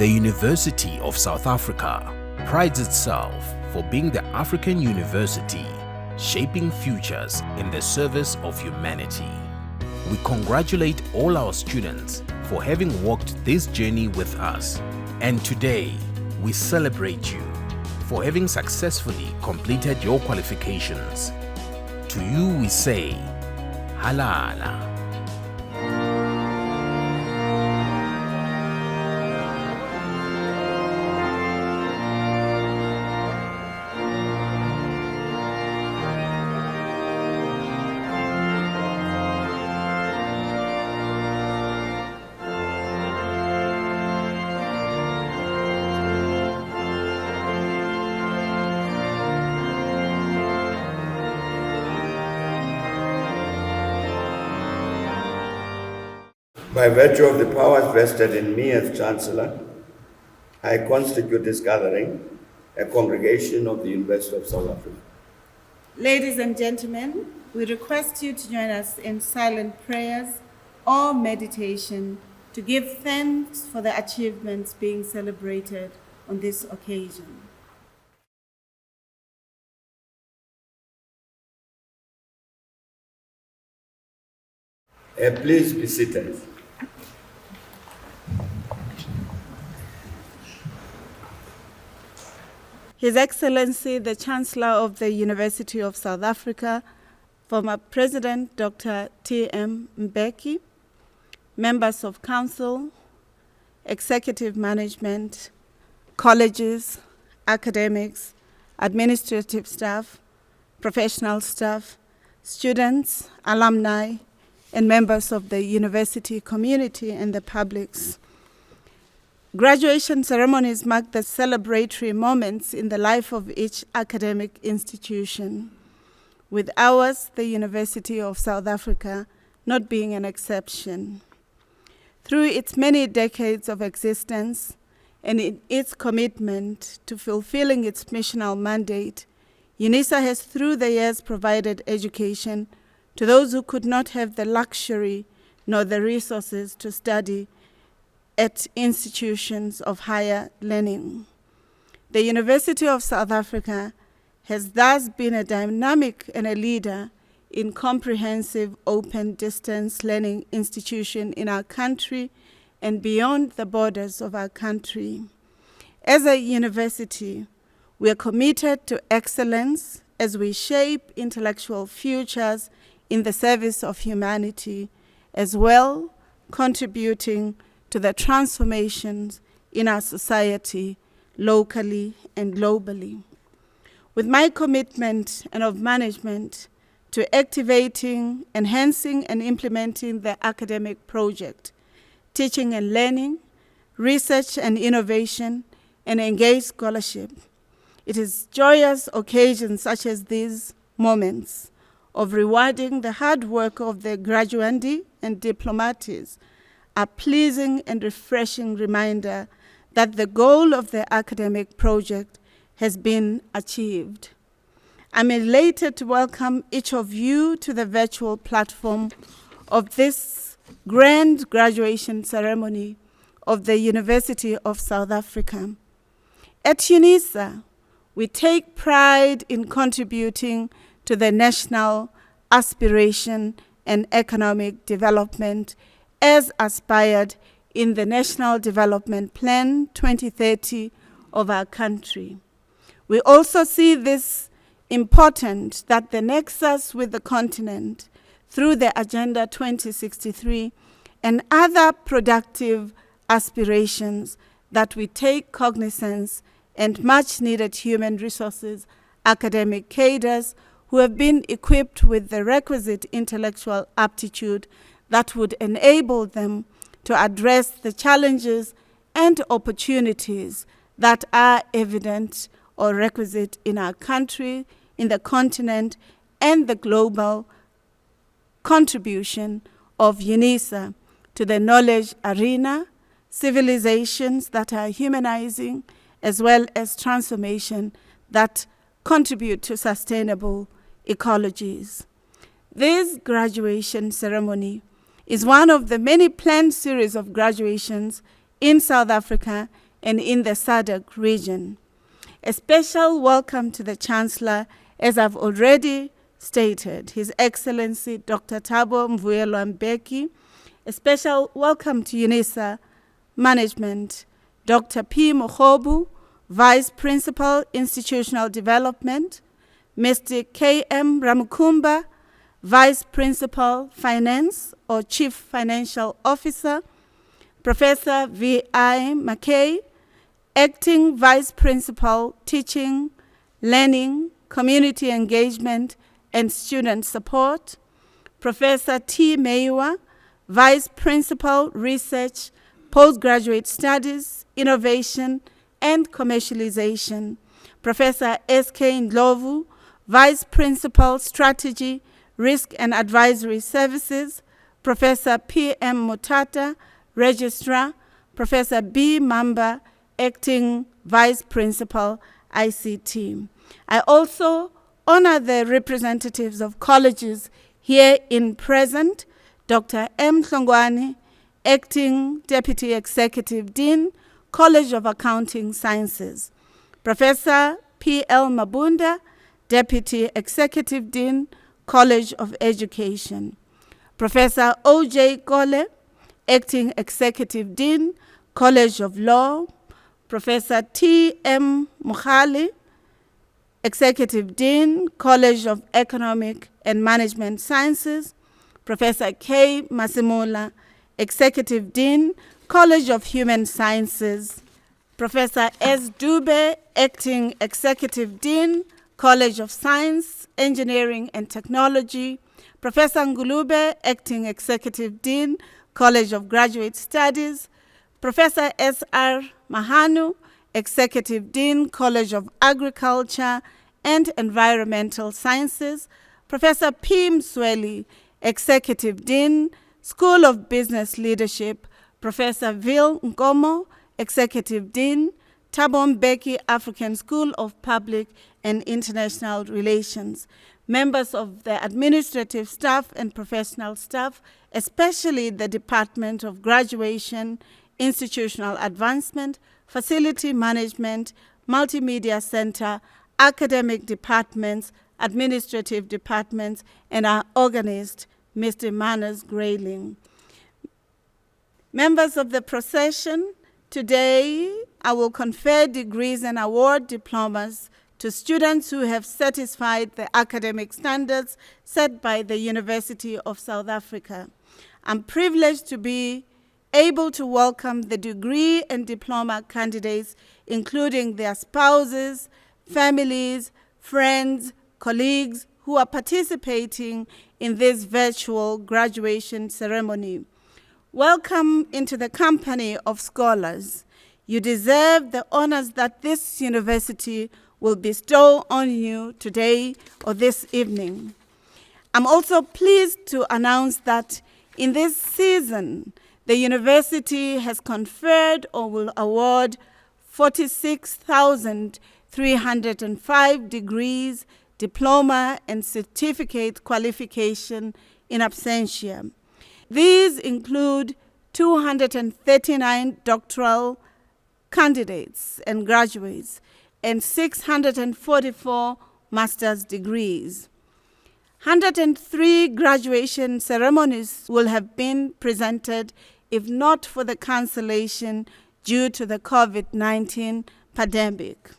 The University of South Africa prides itself for being the African university shaping futures in the service of humanity. We congratulate all our students for having walked this journey with us, and today we celebrate you for having successfully completed your qualifications. To you we say, Halala. By virtue of the powers vested in me as Chancellor, I constitute this gathering a congregation of the University of South Africa. Ladies and gentlemen, we request you to join us in silent prayers or meditation to give thanks for the achievements being celebrated on this occasion. Please be seated. His Excellency, the Chancellor of the University of South Africa, former President Dr. T.M. Mbeki, members of council, executive management, colleges, academics, administrative staff, professional staff, students, alumni, and members of the university community and the publics. Graduation ceremonies mark the celebratory moments in the life of each academic institution, with ours, the University of South Africa, not being an exception. Through its many decades of existence and in its commitment to fulfilling its missional mandate, UNISA has through the years provided education to those who could not have the luxury nor the resources to study at institutions of higher learning. The University of South Africa has thus been a dynamic and a leader in comprehensive open distance learning institution in our country and beyond the borders of our country. As a university, we are committed to excellence as we shape intellectual futures in the service of humanity, as well contributing to the transformations in our society, locally and globally. With my commitment and of management to activating, enhancing, and implementing the academic project, teaching and learning, research and innovation, and engaged scholarship, it is joyous occasions such as these moments of rewarding the hard work of the graduandi and diplomates a pleasing and refreshing reminder that the goal of the academic project has been achieved. I'm elated to welcome each of you to the virtual platform of this grand graduation ceremony of the University of South Africa. At UNISA, we take pride in contributing to the national aspiration and economic development as aspired in the National Development Plan 2030 of our country. We also see this important that the nexus with the continent through the Agenda 2063 and other productive aspirations that we take cognizance and much needed human resources, academic cadres who have been equipped with the requisite intellectual aptitude that would enable them to address the challenges and opportunities that are evident or requisite in our country, in the continent, and the global contribution of UNISA to the knowledge arena, civilizations that are humanizing, as well as transformation that contribute to sustainable ecologies. This graduation ceremony is one of the many planned series of graduations in South Africa and in the SADC region. A special welcome to the Chancellor, as I've already stated, His Excellency Dr. Thabo Mvuyelwa Mbeki. A special welcome to UNISA Management, Dr. P. Mogobu, Vice Principal, Institutional Development, Mr. K.M. Ramukumba, Vice Principal, Finance or Chief Financial Officer, Professor V.I. McKay, Acting Vice Principal, Teaching, Learning, Community Engagement, and Student Support, Professor T. Meiwa, Vice Principal, Research, Postgraduate Studies, Innovation, and Commercialization, Professor S.K. Ndlovu, Vice Principal, Strategy, Risk and Advisory Services, Professor P.M. Mutata, Registrar, Professor B. Mamba, Acting Vice Principal, ICT. I also honor the representatives of colleges here in present, Dr. M. Hlongwane, Acting Deputy Executive Dean, College of Accounting Sciences, Professor P.L. Mabunda, Deputy Executive Dean, College of Education, Professor O.J. Kole, Acting Executive Dean, College of Law, Professor T.M. Mukhali, Executive Dean, College of Economic and Management Sciences, Professor K. Masimula, Executive Dean, College of Human Sciences, Professor S. Dube, Acting Executive Dean, College of Science, Engineering and Technology, Professor Ngulube, Acting Executive Dean, College of Graduate Studies, Professor S.R. Mahanu, Executive Dean, College of Agriculture and Environmental Sciences, Professor P. Msweli, Executive Dean, School of Business Leadership, Professor Vil Nkomo, Executive Dean, Thabo Mbeki African School of Public and International Relations, members of the administrative staff and professional staff, especially the Department of Graduation, Institutional Advancement, Facility Management, Multimedia Center, academic departments, administrative departments, and our organist, Mr. Manas Grayling. Members of the procession, today I will confer degrees and award diplomas to students who have satisfied the academic standards set by the University of South Africa. I'm privileged to be able to welcome the degree and diploma candidates, including their spouses, families, friends, colleagues who are participating in this virtual graduation ceremony. Welcome into the company of scholars. You deserve the honors that this university will bestow on you today or this evening. I'm also pleased to announce that in this season, the university has conferred or will award 46,305 degrees, diploma, and certificate qualification in absentia. These include 239 doctoral candidates and graduates and 644 master's degrees. 103 graduation ceremonies will have been presented if not for the cancellation due to the COVID-19 pandemic.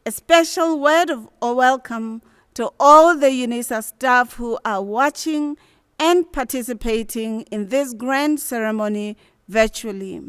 A special word of welcome to all the UNISA staff who are watching and participating in this grand ceremony virtually.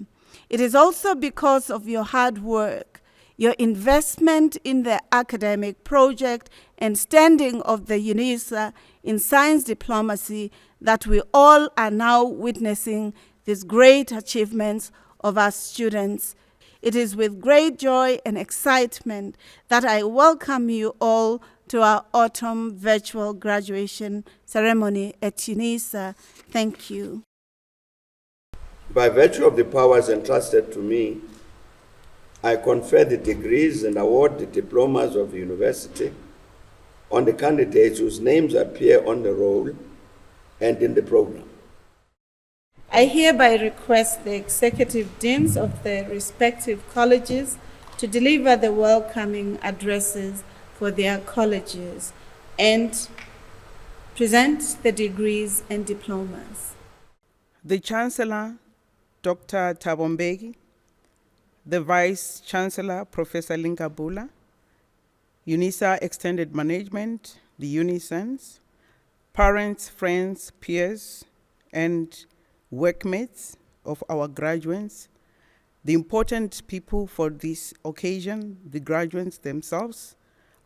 It is also because of your hard work, your investment in the academic project and standing of the UNISA in science diplomacy that we all are now witnessing these great achievements of our students. It is with great joy and excitement that I welcome you all to our autumn virtual graduation ceremony at UNISA. Thank you. By virtue of the powers entrusted to me, I confer the degrees and award the diplomas of the university on the candidates whose names appear on the roll and in the program. I hereby request the executive deans of the respective colleges to deliver the welcoming addresses for their colleges and present the degrees and diplomas. The Chancellor, Dr. Thabo Mbeki, the Vice Chancellor, Professor Linkabula, UNISA Extended Management, the UNISANS, parents, friends, peers, and workmates of our graduates, the important people for this occasion, the graduates themselves,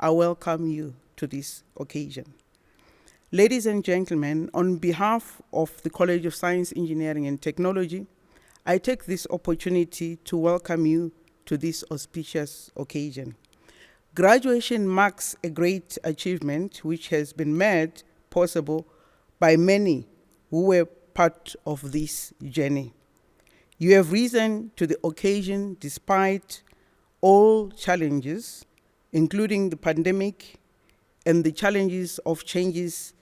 I welcome you to this occasion. Ladies and gentlemen, on behalf of the College of Science, Engineering and Technology, I take this opportunity to welcome you to this auspicious occasion. Graduation marks a great achievement which has been made possible by many who were part of this journey. You have risen to the occasion despite all challenges, including the pandemic and the challenges of changes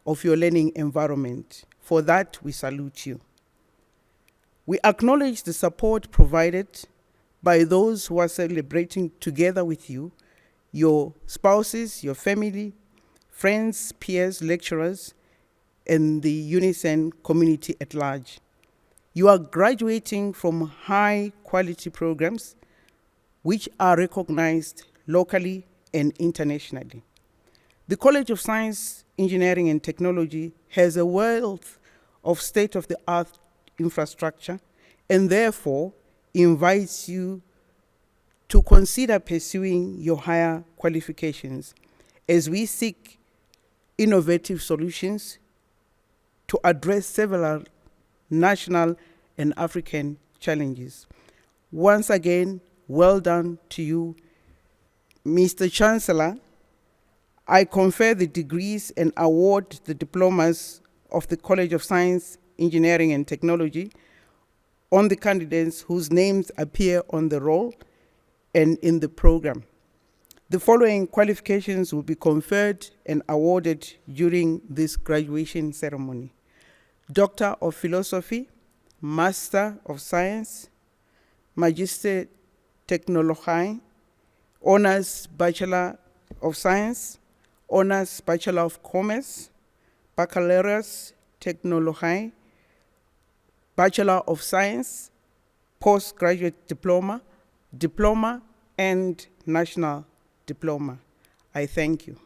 of your learning environment. For that, we salute you. We acknowledge the support provided by those who are celebrating together with you, your spouses, your family, friends, peers, lecturers, and the UNISAN community at large. You are graduating from high quality programs which are recognized locally and internationally. The College of Science, Engineering and Technology has a wealth of state-of-the-art infrastructure and therefore invites you to consider pursuing your higher qualifications as we seek innovative solutions to address several national and African challenges. Once again, well done to you, Mr. Chancellor. I confer the degrees and award the diplomas of the College of Science, Engineering and Technology on the candidates whose names appear on the roll and in the program. The following qualifications will be conferred and awarded during this graduation ceremony: Doctor of Philosophy, Master of Science, Magister Technologiae, Honors Bachelor of Science, Honors Bachelor of Commerce, Baccalaureus Technologiae, Bachelor of Science, Postgraduate Diploma, Diploma, and National Diploma. I thank you.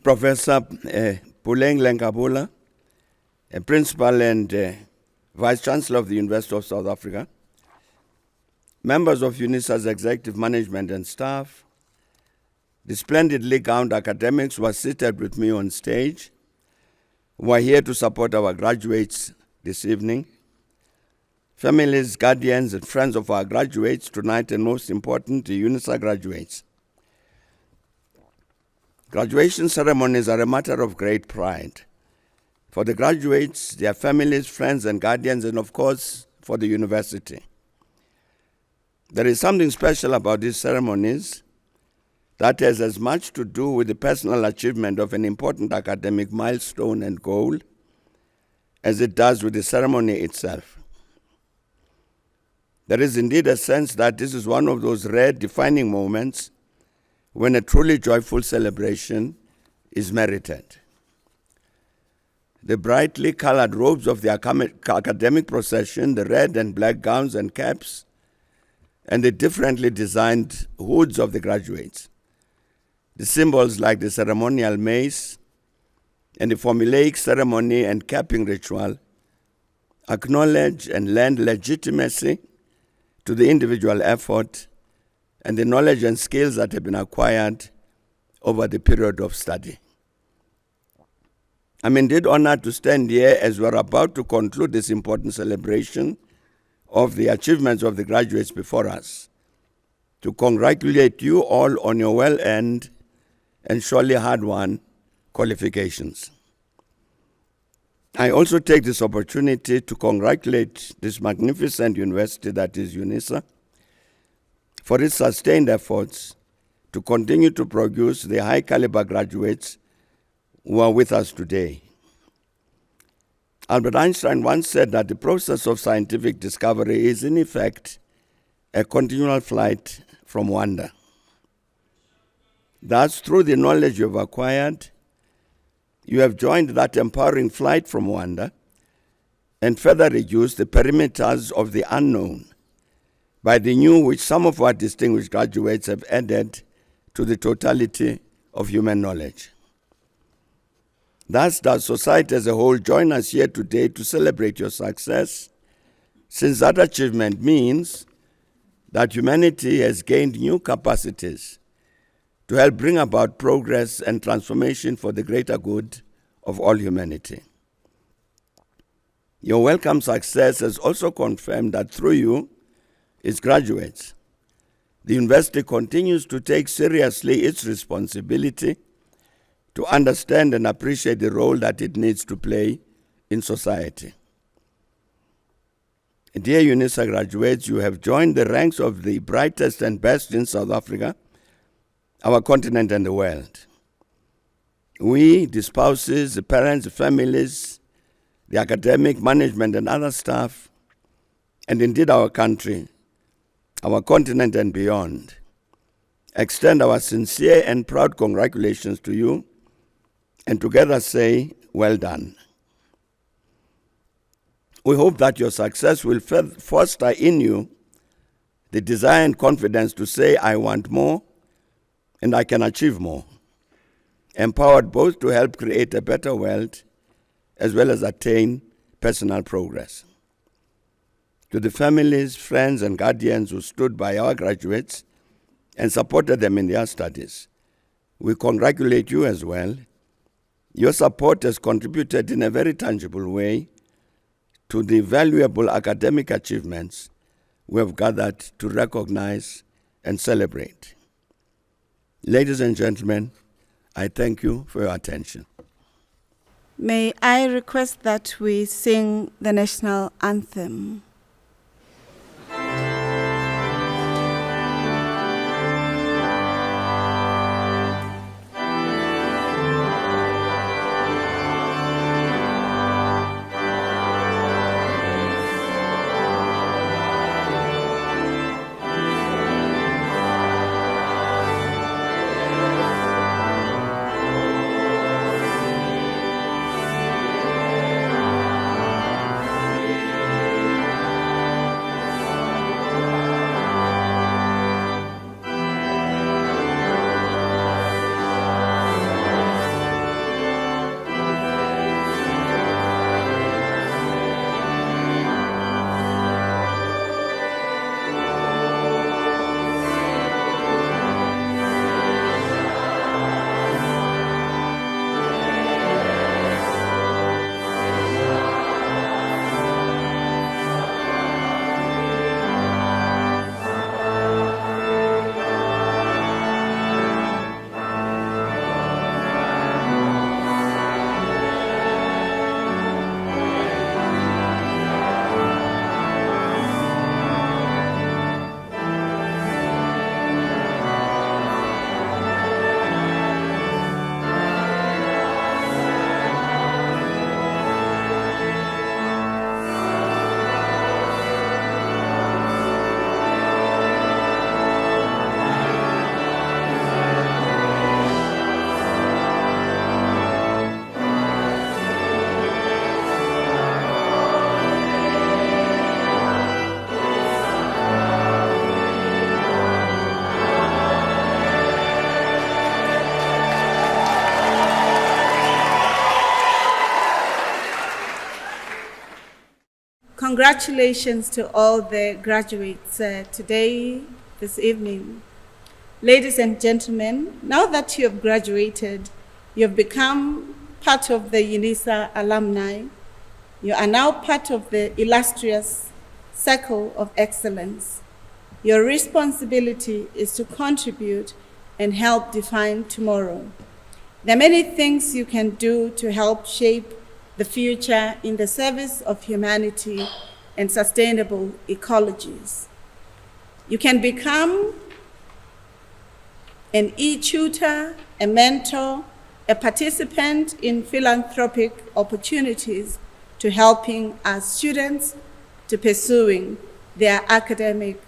Professor Puleng Lenkabula, a Principal and Vice Chancellor of the University of South Africa, members of UNISA's executive management and staff, the splendidly gowned academics who are seated with me on stage, who are here to support our graduates this evening, families, guardians, and friends of our graduates tonight, and most important, the UNISA graduates. Graduation ceremonies are a matter of great pride for the graduates, their families, friends, and guardians, and of course, for the university. There is something special about these ceremonies that has as much to do with the personal achievement of an important academic milestone and goal as it does with the ceremony itself. There is indeed a sense that this is one of those rare defining moments when a truly joyful celebration is merited. The brightly colored robes of the academic procession, the red and black gowns and caps, and the differently designed hoods of the graduates, the symbols like the ceremonial mace and the formulaic ceremony and capping ritual acknowledge and lend legitimacy to the individual effort and the knowledge and skills that have been acquired over the period of study. I'm indeed honored to stand here as we're about to conclude this important celebration of the achievements of the graduates before us, to congratulate you all on your well-earned and surely hard-won qualifications. I also take this opportunity to congratulate this magnificent university that is UNISA for its sustained efforts to continue to produce the high-caliber graduates who are with us today. Albert Einstein once said that the process of scientific discovery is, in effect, a continual flight from wonder. Thus, through the knowledge you have acquired, you have joined that empowering flight from wonder and further reduced the perimeters of the unknown by the new which some of our distinguished graduates have added to the totality of human knowledge. Thus does society as a whole join us here today to celebrate your success, since that achievement means that humanity has gained new capacities to help bring about progress and transformation for the greater good of all humanity. Your welcome success has also confirmed that through you, its graduates, the university continues to take seriously its responsibility to understand and appreciate the role that it needs to play in society. Dear UNISA graduates, you have joined the ranks of the brightest and best in South Africa, our continent, and the world. We, the spouses, the parents, the families, the academic, management, and other staff, and indeed our country, our continent and beyond, extend our sincere and proud congratulations to you, and together say, well done. We hope that your success will foster in you the desire and confidence to say, I want more, and I can achieve more, empowered both to help create a better world as well as attain personal progress. To the families, friends, and guardians who stood by our graduates and supported them in their studies, we congratulate you as well. Your support has contributed in a very tangible way to the valuable academic achievements we have gathered to recognize and celebrate. Ladies and gentlemen, I thank you for your attention. May I request that we sing the national anthem? Congratulations to all the graduates today, this evening. Ladies and gentlemen, now that you have graduated, you have become part of the UNISA alumni. You are now part of the illustrious Circle of Excellence. Your responsibility is to contribute and help define tomorrow. There are many things you can do to help shape the future in the service of humanity and sustainable ecologies. You can become an e-tutor, a mentor, a participant in philanthropic opportunities to helping our students to pursuing their academic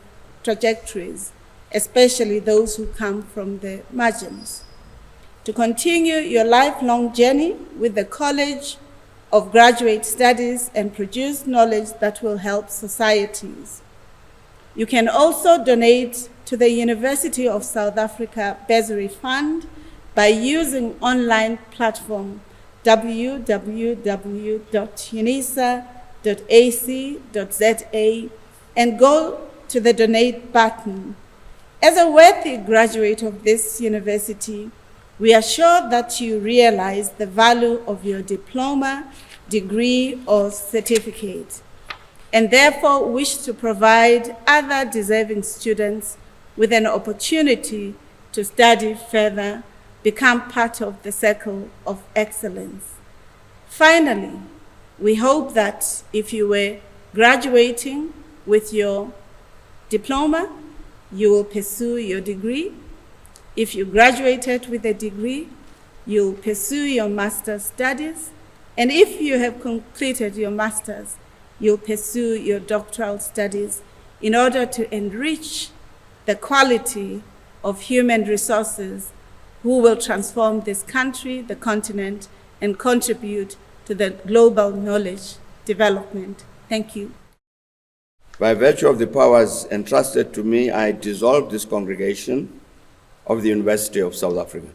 trajectories, especially those who come from the margins. To continue your lifelong journey with the College of Graduate Studies and produce knowledge that will help societies. You can also donate to the University of South Africa Bursary Fund by using online platform www.unisa.ac.za and go to the donate button. As a worthy graduate of this university, we are sure that you realize the value of your diploma, degree, or certificate, and therefore wish to provide other deserving students with an opportunity to study further, become part of the Circle of Excellence. Finally, we hope that if you were graduating with your diploma, you will pursue your degree. If you graduated with a degree, you'll pursue your master's studies. And if you have completed your master's, you'll pursue your doctoral studies in order to enrich the quality of human resources who will transform this country, the continent, and contribute to the global knowledge development. Thank you. By virtue of the powers entrusted to me, I dissolve this congregation of the University of South Africa.